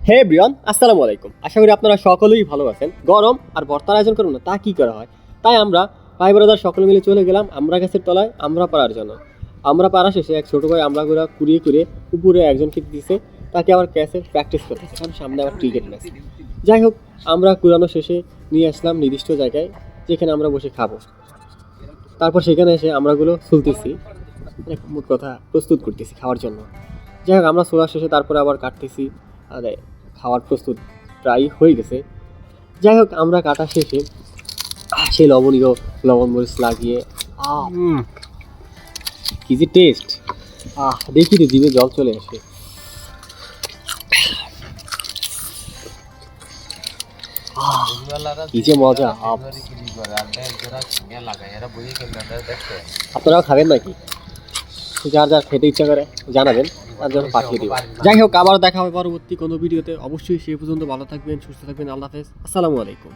হে Brian, আসসালামু আলাইকুম। আশা করি আপনারা সকলেই ভালো আছেন। গরম আর ভর্তার আয়োজন করুন না, তা কি করা হয়? তাই আমরা ভাই ব্রাদার সকলে মিলে চলে গেলাম আমরা গাছের তলায় আমরা পাড়ার জন্য। আমরা পাড়া শেষে এক ছোটো ভাই আমরাগুলো কুড়িয়ে কুড়িয়ে উপরে একজনকে দিতেছে, তাকে আবার ক্যাসে প্র্যাকটিস করতেছে, কারণ সামনে আবার ক্রিকেট ম্যাচ। যাই হোক, আমরা কুড়ানো শেষে নিয়ে আসলাম নির্দিষ্ট জায়গায় যেখানে আমরা বসে খাবো। তারপর সেখানে এসে আমরাগুলো ছুলতেছি, মানে মোট কথা প্রস্তুত করতেছি খাওয়ার জন্য। যাই হোক, আমরা ছোলা শেষে তারপরে আবার কাটতেছি, আরে খাওয়ার প্রস্তুত প্রায় হয়ে গেছে। যাই হোক, আমরা কাটা শেষে সেই লবণীয় লবণ মরিচ লাগিয়ে কি যে টেস্ট, দেখি তো জিভে জল চলে আসে। কি যে মজা! আপনারাও খাবেন নাকি? যার যার খেতে ইচ্ছা করে জানাবেন, তার জন্য পাঠিয়ে দিব। যাই হোক, আবার দেখা হবে পরবর্তী কোনো ভিডিওতে। অবশ্যই সেই পর্যন্ত ভালো থাকবেন, সুস্থ থাকবেন। আল্লাহ হাফেজ, আসসালামু আলাইকুম।